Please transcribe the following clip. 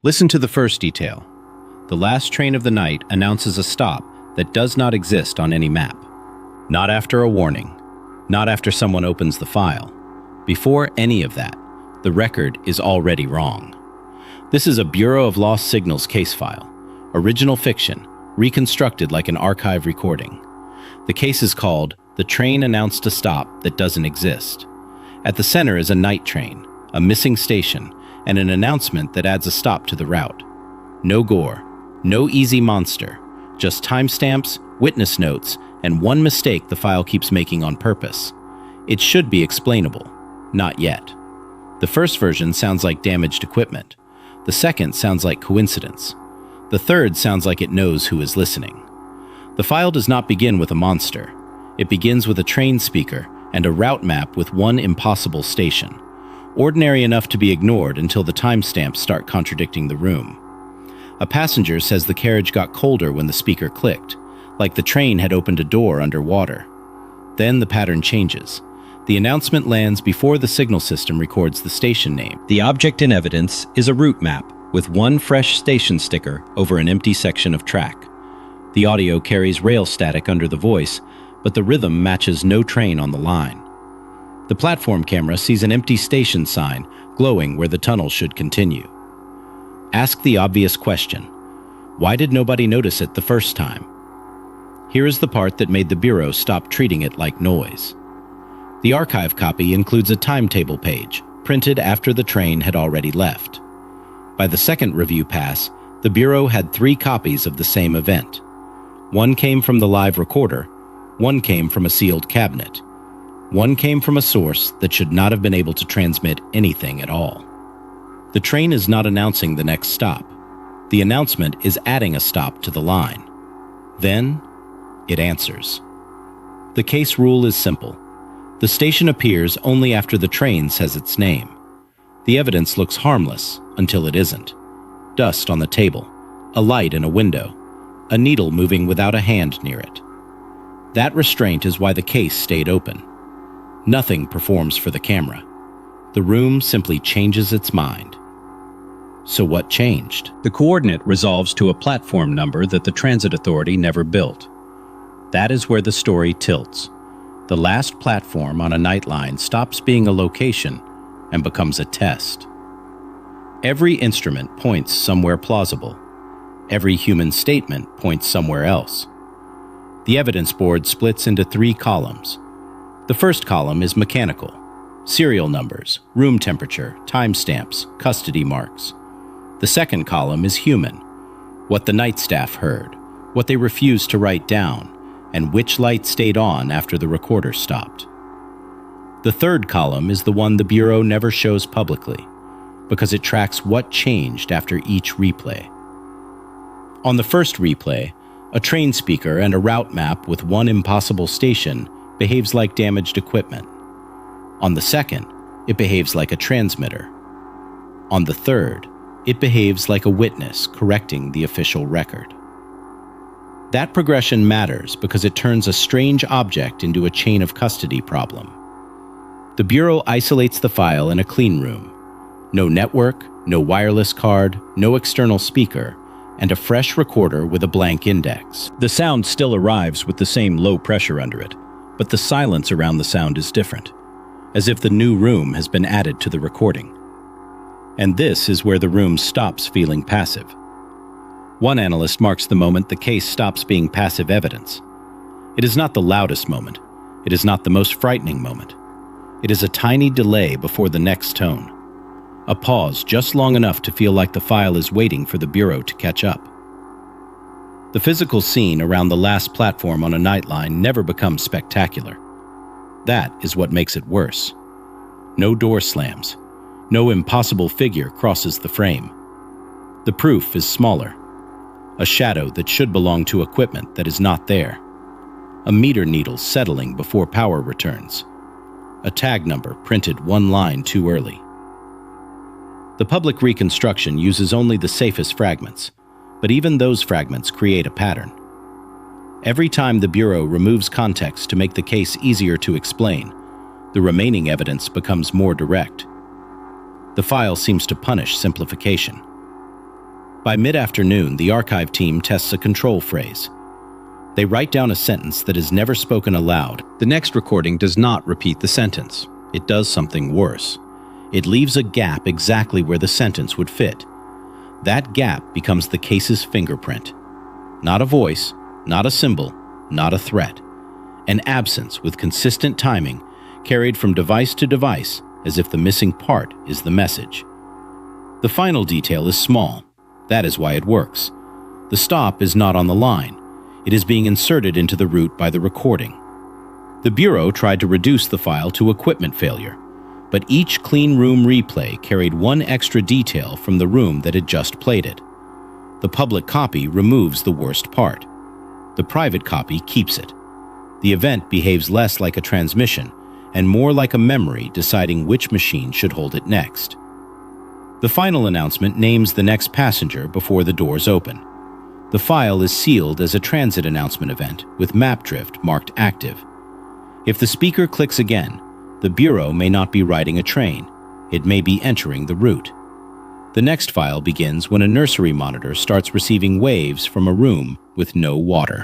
Listen to the first detail. The last train of the night announces a stop that does not exist on any map. Not after a warning. Not after someone opens the file. Before any of that, the record is already wrong. This is a Bureau of Lost Signals case file. Original fiction, reconstructed like an archive recording. The case is called "The Train Announced a Stop That Doesn't Exist." At the center is a night train, a missing station, and an announcement that adds a stop to the route. No gore, no easy monster, just timestamps, witness notes, and one mistake the file keeps making on purpose. It should be explainable. Not yet. The first version sounds like damaged equipment. The second sounds like coincidence. The third sounds like it knows who is listening. The file does not begin with a monster. It begins with a train speaker and a route map with one impossible station. Ordinary enough to be ignored until the timestamps start contradicting the room. A passenger says the carriage got colder when the speaker clicked, like the train had opened a door underwater. Then the pattern changes. The announcement lands before the signal system records the station name. The object in evidence is a route map with one fresh station sticker over an empty section of track. The audio carries rail static under the voice, but the rhythm matches no train on the line. The platform camera sees an empty station sign glowing where the tunnel should continue. Ask the obvious question. Why did nobody notice it the first time? Here is the part that made the Bureau stop treating it like noise. The archive copy includes a timetable page, printed after the train had already left. By the second review pass, the Bureau had 3 copies of the same event. One came from the live recorder, one came from a sealed cabinet. One came from a source that should not have been able to transmit anything at all. The train is not announcing the next stop. The announcement is adding a stop to the line. Then, it answers. The case rule is simple. The station appears only after the train says its name. The evidence looks harmless until it isn't. Dust on the table, a light in a window, a needle moving without a hand near it. That restraint is why the case stayed open. Nothing performs for the camera. The room simply changes its mind. So what changed? The coordinate resolves to a platform number that the transit authority never built. That is where the story tilts. The last platform on a nightline stops being a location and becomes a test. Every instrument points somewhere plausible. Every human statement points somewhere else. The evidence board splits into 3 columns. The first column is mechanical. Serial numbers, room temperature, timestamps, custody marks. The second column is human. What the night staff heard, what they refused to write down, and which light stayed on after the recorder stopped. The third column is the one the Bureau never shows publicly, because it tracks what changed after each replay. On the first replay, a train speaker and a route map with one impossible station behaves like damaged equipment. On the second, it behaves like a transmitter. On the third, it behaves like a witness correcting the official record. That progression matters because it turns a strange object into a chain of custody problem. The Bureau isolates the file in a clean room. No network, no wireless card, no external speaker, and a fresh recorder with a blank index. The sound still arrives with the same low pressure under it, but the silence around the sound is different, as if the new room has been added to the recording. And this is where the room stops feeling passive. One analyst marks the moment the case stops being passive evidence. It is not the loudest moment. It is not the most frightening moment. It is a tiny delay before the next tone. A pause just long enough to feel like the file is waiting for the Bureau to catch up. The physical scene around the last platform on a nightline never becomes spectacular. That is what makes it worse. No door slams. No impossible figure crosses the frame. The proof is smaller. A shadow that should belong to equipment that is not there. A meter needle settling before power returns. A tag number printed one line too early. The public reconstruction uses only the safest fragments, but even those fragments create a pattern. Every time the Bureau removes context to make the case easier to explain, the remaining evidence becomes more direct. The file seems to punish simplification. By mid-afternoon, the archive team tests a control phrase. They write down a sentence that is never spoken aloud. The next recording does not repeat the sentence. It does something worse. It leaves a gap exactly where the sentence would fit. That gap becomes the case's fingerprint. Not a voice, not a symbol, not a threat. An absence with consistent timing, carried from device to device as if the missing part is the message. The final detail is small. That is why it works. The stop is not on the line. It is being inserted into the route by the recording. The Bureau tried to reduce the file to equipment failure, but each clean room replay carried one extra detail from the room that had just played it. The public copy removes the worst part. The private copy keeps it. The event behaves less like a transmission and more like a memory deciding which machine should hold it next. The final announcement names the next passenger before the doors open. The file is sealed as a transit announcement event with map drift marked active. If the speaker clicks again, the Bureau may not be riding a train. It may be entering the route. The next file begins when a nursery monitor starts receiving waves from a room with no water.